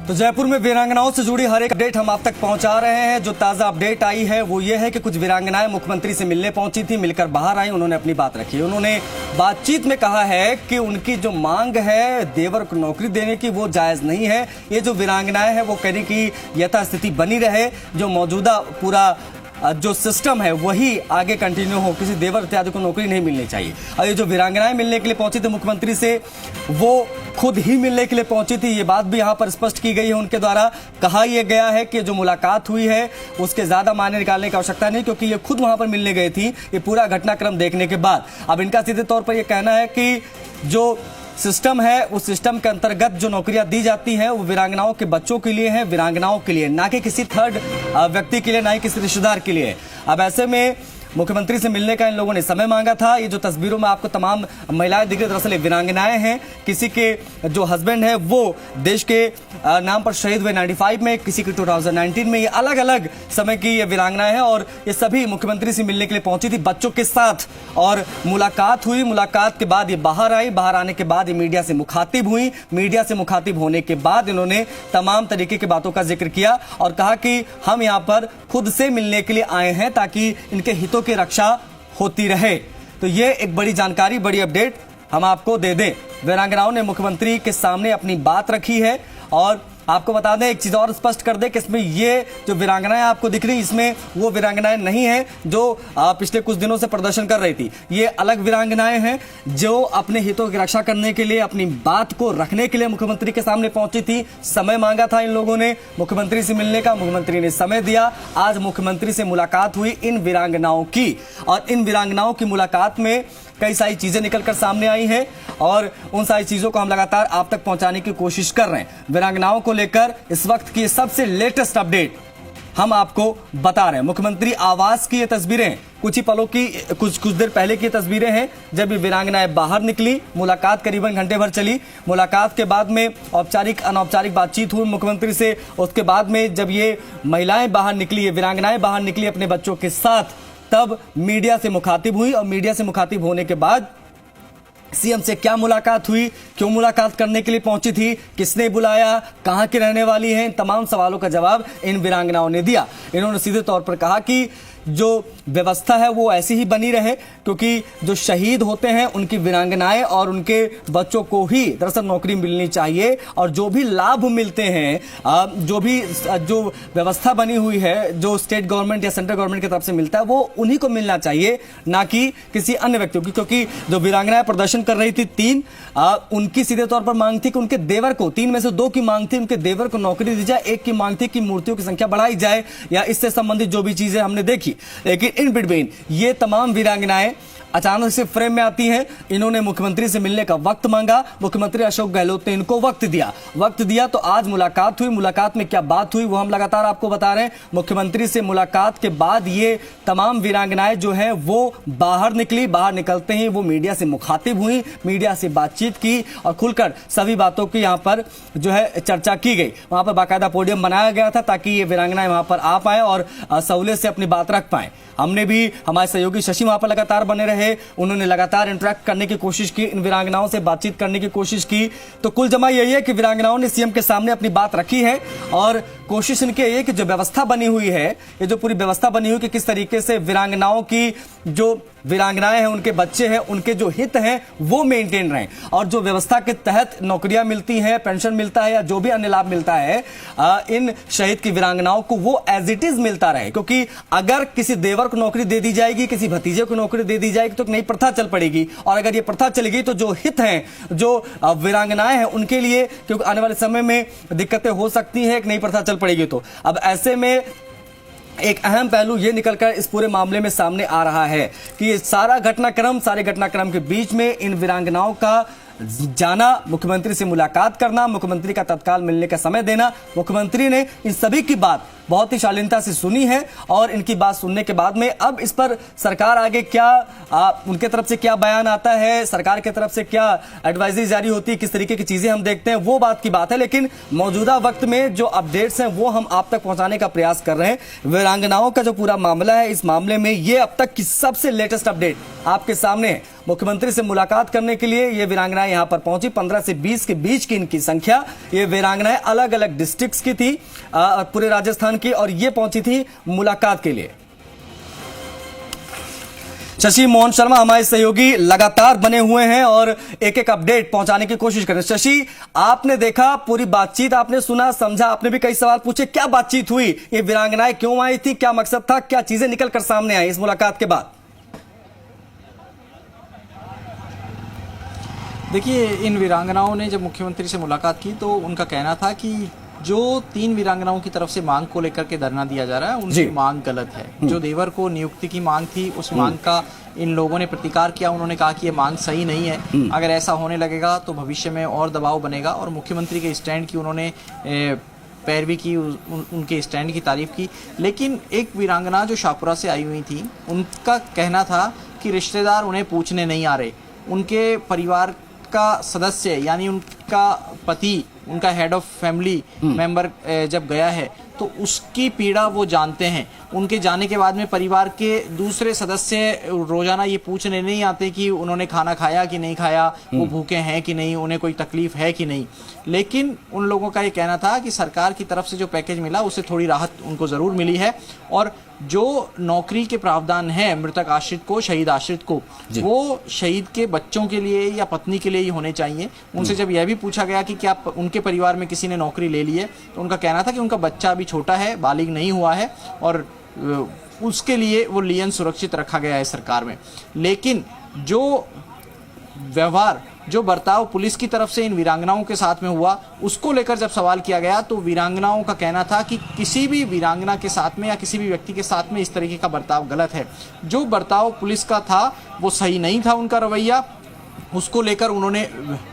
तो जयपुर में वीरांगनाओं से जुड़ी हर एक अपडेट हम आप तक पहुंचा रहे हैं। जो ताजा अपडेट आई है वो ये है कि कुछ वीरांगनाएं मुख्यमंत्री से मिलने पहुंची थी, मिलकर बाहर आई, उन्होंने अपनी बात रखी। उन्होंने बातचीत में कहा है कि उनकी जो मांग है देवर को नौकरी देने की वो जायज नहीं है। ये जो वीरांगनाएं हैं वो कहने की यथास्थिति बनी रहे, जो मौजूदा पूरा जो सिस्टम है वही आगे कंटिन्यू हो, किसी देवर इत्यादि को नौकरी नहीं मिलनी चाहिए। और ये जो वीरांगनाएं मिलने के लिए पहुंची थी मुख्यमंत्री से, वो खुद ही मिलने के लिए पहुंची थी, ये बात भी यहां पर स्पष्ट की गई है। उनके द्वारा कहा यह गया है कि जो मुलाकात हुई है उसके ज्यादा मायने निकालने की आवश्यकता नहीं, क्योंकि ये खुद वहां पर मिलने गई थी ये पूरा घटनाक्रम देखने के बाद। अब इनका सीधे तौर पर यह कहना है कि जो सिस्टम है उस सिस्टम के अंतर्गत जो नौकरियां दी जाती हैं वो वीरांगनाओं के बच्चों के लिए है, वीरांगनाओं के लिए, ना कि किसी थर्ड व्यक्ति के लिए, ना ही किसी रिश्तेदार के लिए। अब ऐसे में मुख्यमंत्री से मिलने का इन लोगों ने समय मांगा था। ये जो तस्वीरों में आपको तमाम महिलाएं दिख रही, दरअसल वीरांगनाएं हैं। किसी के जो हस्बैंड है वो देश के नाम पर शहीद हुए 95 में, किसी की 2019 में। ये अलग अलग समय की ये वीरांगनाएं हैं और ये सभी मुख्यमंत्री से मिलने के लिए पहुंची थी बच्चों के साथ। और मुलाकात हुई, मुलाकात के बाद ये बाहर आई, बाहर आने के बाद ये मीडिया से मुखातिब हुई। मीडिया से मुखातिब होने के बाद इन्होंने तमाम तरीके की बातों का जिक्र किया और कहा कि हम यहाँ पर खुद से मिलने के लिए आए हैं ताकि इनके हितों की रक्षा होती रहे। तो ये एक बड़ी जानकारी, बड़ी अपडेट हम आपको दे दें। वीरांगनाओं ने मुख्यमंत्री के सामने अपनी बात रखी है और आपको बता दें, एक चीज और स्पष्ट कर दें कि इसमें ये जो वीरांगनाएं आपको दिख रही, इसमें वो वीरांगनाएं नहीं हैं जो पिछले कुछ दिनों से प्रदर्शन कर रही थी। ये अलग वीरांगनाएं हैं जो अपने हितों की रक्षा करने के लिए, अपनी बात को रखने के लिए मुख्यमंत्री के सामने पहुंची थी। समय मांगा था इन लोगों ने मुख्यमंत्री से मिलने का, मुख्यमंत्री ने समय दिया। आज मुख्यमंत्री से मुलाकात हुई इन वीरांगनाओं की और इन वीरांगनाओं की मुलाकात में कई सारी चीजें निकलकर सामने आई हैं और उन सारी चीजों को हम लगातार आप तक पहुंचाने की कोशिश कर रहे हैं। वीरांगनाओं को लेकर इस वक्त की सबसे लेटेस्ट अपडेट हम आपको बता रहे हैं। मुख्यमंत्री आवास की ये तस्वीरें कुछ ही पलों की, कुछ देर पहले की तस्वीरें हैं जब ये वीरांगनाएं बाहर निकली। मुलाकात करीबन घंटे भर चली। मुलाकात के बाद में औपचारिक अनौपचारिक बातचीत हुई मुख्यमंत्री से। उसके बाद में जब ये महिलाएं बाहर निकली, ये वीरांगनाएं बाहर निकली अपने बच्चों के साथ, तब मीडिया से मुखातिब हुई। और मीडिया से मुखातिब होने के बाद सीएम से क्या मुलाकात हुई, क्यों मुलाकात करने के लिए पहुंची थी, किसने बुलाया, कहां की रहने वाली हैं, तमाम सवालों का जवाब इन वीरांगनाओं ने दिया। इन्होंने सीधे तौर पर कहा कि जो व्यवस्था है वो ऐसी ही बनी रहे, क्योंकि जो शहीद होते हैं उनकी वीरांगनाएं और उनके बच्चों को ही दरअसल नौकरी मिलनी चाहिए। और जो भी लाभ मिलते हैं, जो व्यवस्था बनी हुई है, जो स्टेट गवर्नमेंट या सेंट्रल गवर्नमेंट की तरफ से मिलता है, वो उन्हीं को मिलना चाहिए, ना कि किसी अन्य व्यक्तियों की। क्योंकि जो वीरांगनाएं प्रदर्शन कर रही थी तीन, उनकी सीधे तौर पर मांग थी कि उनके देवर को, 3 में से 2 की मांग थी उनके देवर को नौकरी दी जाए। एक की मांग थी कि मूर्तियों की संख्या बढ़ाई जाए या इससे संबंधित जो भी चीजें हमने देखी। लेकिन इन बिटवीन ये तमाम वीरांगनाएं अचानक से फ्रेम में आती हैं। इन्होंने मुख्यमंत्री से मिलने का वक्त मांगा, मुख्यमंत्री अशोक गहलोत ने इनको वक्त दिया तो आज मुलाकात हुई। मुलाकात में क्या बात हुई वो हम लगातार आपको बता रहे हैं। मुख्यमंत्री से मुलाकात के बाद ये तमाम वीरांगनाएं जो हैं वो बाहर निकली। बाहर निकलते ही वो मीडिया से मुखातिब हुई, मीडिया से बातचीत की और खुलकर सभी बातों की यहां पर जो है चर्चा की गई। वहां पर बाकायदा पोडियम बनाया गया था ताकि ये वीरांगनाएं वहां पर आ पाए और सहूलियत से अपनी बात रख पाए। हमने भी, हमारे सहयोगी शशि वहां पर लगातार बने रहे, उन्होंने लगातार इंटरेक्ट करने की कोशिश की, इन वीरांगनाओं से बातचीत करने की कोशिश की। तो कुल जमा यही है कि वीरांगनाओं ने सीएम के सामने अपनी बात रखी है और कोशिश इनकी यही है कि जो व्यवस्था बनी हुई है, ये जो पूरी व्यवस्था बनी हुई कि किस तरीके से वीरांगनाओं की, जो वीरांगनाएं हैं, उनके बच्चे हैं, उनके जो हित हैं वो मेंटेन रहें। और जो व्यवस्था के तहत नौकरियां मिलती हैं, पेंशन मिलता है या जो भी अन्य लाभ मिलता है इन शहीद की वीरांगनाओं को, वो एज इट इज मिलता रहे। क्योंकि अगर किसी देवर को नौकरी दे दी जाएगी, किसी भतीजे को नौकरी दे दी जाएगी तो नई प्रथा चल पड़ेगी। और अगर ये प्रथा चलेगी तो जो हित हैं, जो वीरांगनाएं हैं, उनके लिए क्योंकि आने वाले समय में दिक्कतें हो सकती हैं एक नई प्रथा चल पड़ेगी तो। अब ऐसे में एक अहम पहलू ये निकलकर इस पूरे मामले में सामने आ रहा है कि ये सारे घटनाक्रम के बीच में इन वीरांगनाओं का जाना, मुख्यमंत्री से मुलाकात करना, मुख्यमंत्री का तत्काल मिलने का समय देना, मुख्यमंत्री ने इन सभी की बात बहुत ही शालीनता से सुनी है और इनकी बात सुनने के बाद में अब इस पर सरकार आगे क्या उनके तरफ से क्या बयान आता है, सरकार की तरफ से क्या एडवाइजरी जारी होती है, किस तरीके की चीजें हम देखते हैं, वो बात की बात है। लेकिन मौजूदा वक्त में जो अपडेट्स हैं वो हम आप तक पहुंचाने का प्रयास कर रहे हैं। वीरांगनाओं का जो पूरा मामला है, इस मामले में ये अब तक की सबसे लेटेस्ट अपडेट आपके सामने है। मुख्यमंत्री से मुलाकात करने के लिए ये वीरांगनाएं यहां पर पहुंची। 15 से 20 के बीच की इनकी संख्या। ये वीरांगनाएं अलग अलग डिस्ट्रिक्ट्स की थी, पूरे राजस्थान की, और ये पहुंची थी मुलाकात के लिए। शशि मोहन शर्मा हमारे सहयोगी लगातार बने हुए हैं और एक एक अपडेट पहुंचाने की कोशिश कर रहे हैं। शशि, आपने देखा पूरी बातचीत, आपने सुना, समझा, आपने भी कई सवाल पूछे। क्या बातचीत हुई? ये वीरांगनाएं क्यों आई थी? क्या मकसद था? क्या चीजें निकलकर सामने आई इस मुलाकात के बाद? देखिए, इन वीरांगनाओं ने जब मुख्यमंत्री से मुलाकात की तो उनका कहना था कि जो 3 वीरांगनाओं की तरफ से मांग को लेकर के धरना दिया जा रहा है, उनकी मांग गलत है। जो देवर को नियुक्ति की मांग थी, उस मांग का इन लोगों ने प्रतिकार किया। उन्होंने कहा कि ये मांग सही नहीं है। अगर ऐसा होने लगेगा तो भविष्य में और दबाव बनेगा। और मुख्यमंत्री के स्टैंड की उन्होंने पैरवी की, उनके स्टैंड की तारीफ की। लेकिन एक वीरांगना जो शाहपुरा से आई हुई थी, उनका कहना था कि रिश्तेदार उन्हें पूछने नहीं आ रहे। उनके परिवार का सदस्य यानी उनका पति, उनका हेड ऑफ फैमिली मेंबर जब गया है तो उसकी पीड़ा वो जानते हैं। उनके जाने के बाद में परिवार के दूसरे सदस्य रोजाना ये पूछने नहीं आते कि उन्होंने खाना खाया कि नहीं खाया, वो भूखे हैं कि नहीं, उन्हें कोई तकलीफ है कि नहीं। लेकिन उन लोगों का ये कहना था कि सरकार की तरफ से जो पैकेज मिला उससे थोड़ी राहत उनको ज़रूर मिली है। और जो नौकरी के प्रावधान है मृतक आश्रित को, शहीद आश्रित को, वो शहीद के बच्चों के लिए या पत्नी के लिए ही होने चाहिए। उनसे जब यह भी पूछा गया कि क्या उनके परिवार में किसी ने नौकरी ले ली है, तो उनका कहना था कि उनका बच्चा अभी छोटा है, बालिग नहीं हुआ है और उसके लिए वो लियन सुरक्षित रखा गया है सरकार में। लेकिन जो व्यवहार, जो बर्ताव पुलिस की तरफ से इन वीरांगनाओं के साथ में हुआ, उसको लेकर जब सवाल किया गया तो वीरांगनाओं का कहना था कि किसी भी वीरांगना के साथ में या किसी भी व्यक्ति के साथ में इस तरीके का बर्ताव गलत है। जो बर्ताव पुलिस का था वो सही नहीं था, उनका रवैया, उसको लेकर उन्होंने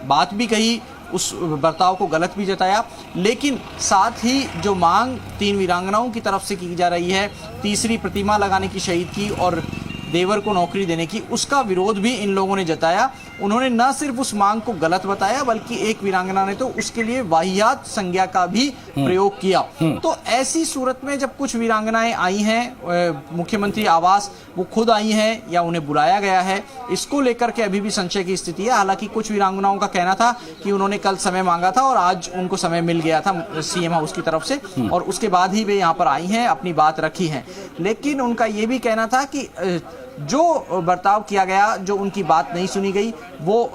बात भी कही, उस बर्ताव को गलत भी जताया। लेकिन साथ ही जो मांग 3 वीरांगनाओं की तरफ से की जा रही है, तीसरी प्रतिमा लगाने की शहीद की और देवर को नौकरी देने की, उसका विरोध भी इन लोगों ने जताया। उन्होंने न सिर्फ उस मांग को गलत बताया बल्कि एक वीरांगना ने तो उसके लिए वाहियात संज्ञा का भी प्रयोग किया। तो ऐसी सूरत में जब कुछ वीरांगनाएं आई हैं मुख्यमंत्री आवास, वो खुद आई हैं या उन्हें बुलाया गया है, इसको लेकर के अभी भी संशय की स्थिति है। हालांकि कुछ वीरांगनाओं का कहना था कि उन्होंने कल समय मांगा था और आज उनको समय मिल गया था सीएम हाउस की तरफ से और उसके बाद ही वे यहाँ पर आई हैं, अपनी बात रखी है। लेकिन उनका ये भी कहना था कि जो बर्ताव किया गया, जो उनकी बात नहीं सुनी गई, वो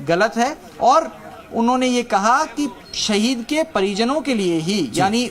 गलत है। और उन्होंने ये कहा कि शहीद के परिजनों के लिए ही, यानी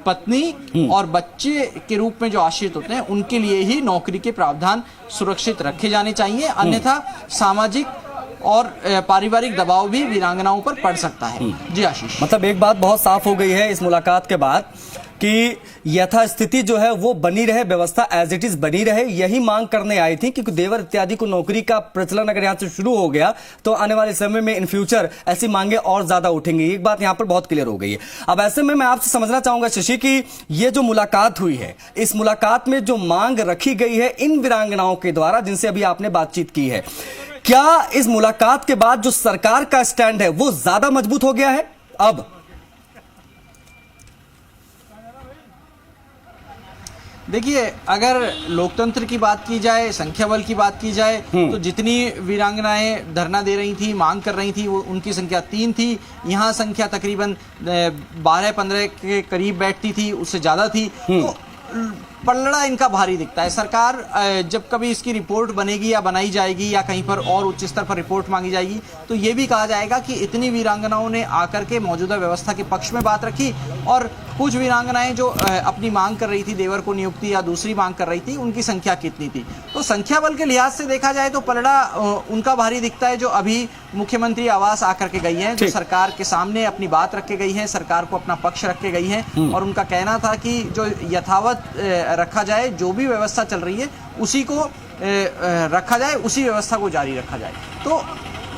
पत्नी और बच्चे के रूप में जो आश्रित होते हैं, उनके लिए ही नौकरी के प्रावधान सुरक्षित रखे जाने चाहिए, अन्यथा सामाजिक और पारिवारिक दबाव भी वीरांगनाओं पर पड़ सकता है। जी आशीष, मतलब एक बात बहुत साफ हो गई है इस मुलाकात के बाद कि यथास्थिति जो है वो बनी रहे, व्यवस्था एज इट इज बनी रहे, यही मांग करने आई थी। क्योंकि देवर इत्यादि को नौकरी का प्रचलन अगर यहां से शुरू हो गया तो आने वाले समय में इन फ्यूचर ऐसी मांगे और ज्यादा उठेंगी। एक बात यहां पर बहुत क्लियर हो गई है। अब ऐसे में मैं आपसे समझना चाहूंगा शशि कि ये जो मुलाकात हुई है, इस मुलाकात में जो मांग रखी गई है इन वीरांगनाओं के द्वारा जिनसे अभी आपने बातचीत की है, क्या इस मुलाकात के बाद जो सरकार का स्टैंड है वो ज्यादा मजबूत हो गया है? अब देखिए, अगर लोकतंत्र की बात की जाए, संख्या बल की बात की जाए, तो जितनी वीरांगनाएं धरना दे रही थी, मांग कर रही थी, वो उनकी संख्या 3 थी। यहाँ संख्या तकरीबन 12-15 के करीब बैठती थी, उससे ज़्यादा थी। तो पलड़ा इनका भारी दिखता है। सरकार जब कभी इसकी रिपोर्ट बनेगी या बनाई जाएगी या कहीं पर और उच्च स्तर पर रिपोर्ट मांगी जाएगी तो ये भी कहा जाएगा कि इतनी वीरांगनाओं ने आकर के मौजूदा व्यवस्था के पक्ष में बात रखी और कुछ वीरांगनाएं जो अपनी मांग कर रही थी, देवर को नियुक्ति या दूसरी मांग कर रही थी, उनकी संख्या कितनी थी। तो संख्या बल के लिहाज से देखा जाए तो पलड़ा उनका भारी दिखता है, जो अभी मुख्यमंत्री आवास आकर के गई हैं, जो सरकार के सामने अपनी बात रख के गई हैं, सरकार को अपना पक्ष रख के गई हैं। और उनका कहना था कि जो यथावत रखा जाए, जो भी व्यवस्था चल रही है उसी को रखा जाए, उसी व्यवस्था को जारी रखा जाए। तो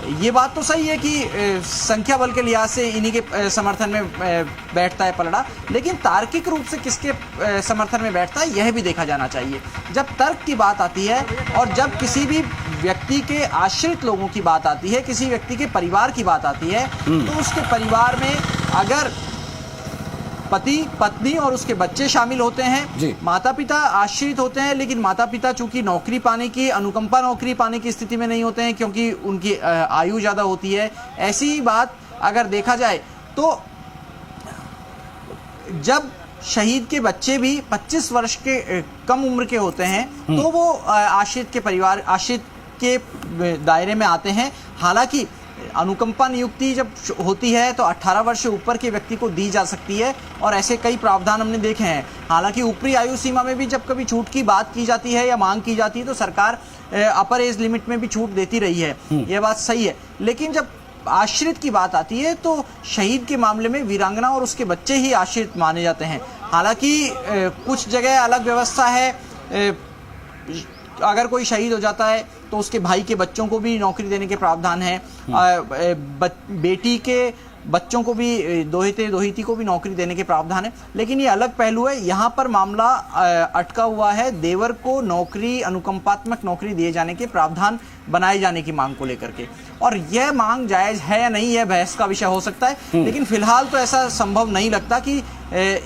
ये बात तो सही है कि संख्या बल के लिहाज से इन्हीं के समर्थन में बैठता है पलड़ा, लेकिन तार्किक रूप से किसके समर्थन में बैठता है यह भी देखा जाना चाहिए। जब तर्क की बात आती है और जब किसी भी व्यक्ति के आश्रित लोगों की बात आती है, किसी व्यक्ति के परिवार की बात आती है, तो उसके परिवार में अगर पति पत्नी और उसके बच्चे शामिल होते हैं, माता पिता आश्रित होते हैं, लेकिन माता पिता चूंकि नौकरी पाने की, अनुकंपा नौकरी पाने की स्थिति में नहीं होते हैं क्योंकि उनकी आयु ज्यादा होती है। ऐसी बात अगर देखा जाए तो जब शहीद के बच्चे भी 25 वर्ष के कम उम्र के होते हैं तो वो आश्रित के परिवार, आश्रित के दायरे में आते हैं। हालांकि अनुकंपा नियुक्ति जब होती है तो 18 वर्ष से ऊपर के व्यक्ति को दी जा सकती है और ऐसे कई प्रावधान हमने देखे हैं। हालांकि ऊपरी आयु सीमा में भी जब कभी छूट की बात की जाती है या मांग की जाती है तो सरकार अपर एज लिमिट में भी छूट देती रही है, यह बात सही है। लेकिन जब आश्रित की बात आती है तो शहीद के मामले में वीरांगना और उसके बच्चे ही आश्रित माने जाते हैं। हालांकि कुछ जगह अलग व्यवस्था है, अगर कोई शहीद हो जाता है तो उसके भाई के बच्चों को भी नौकरी देने के प्रावधान है, बेटी के बच्चों को भी, दोहिते दोहिती को भी नौकरी देने के प्रावधान है। लेकिन ये अलग पहलू है, यहाँ पर मामला अटका हुआ है देवर को नौकरी, अनुकंपात्मक नौकरी दिए जाने के प्रावधान बनाए जाने की मांग को लेकर के, और यह मांग जायज है या नहीं यह बहस का विषय हो सकता है। लेकिन फिलहाल तो ऐसा संभव नहीं लगता कि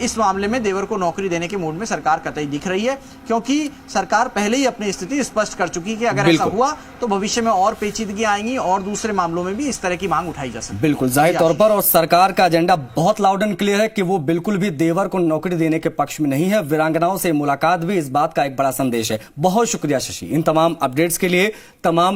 इस मामले में देवर को नौकरी देने के मूड में सरकार कतई दिख रही है, क्योंकि सरकार पहले ही अपनी स्थिति स्पष्ट कर चुकी है कि अगर ऐसा हुआ तो भविष्य में और पेचीदगी आएंगी और दूसरे मामलों में भी इस तरह की मांग उठाई जा सकती है। बिल्कुल जाहिर तौर पर, और सरकार का एजेंडा बहुत लाउड एंड क्लियर है कि वो बिल्कुल भी देवर को नौकरी देने के पक्ष में नहीं है। वीरांगनाओं से मुलाकात भी इस बात का एक बड़ा संदेश है। बहुत शुक्रिया शशि इन तमाम अपडेट्स के लिए। तमाम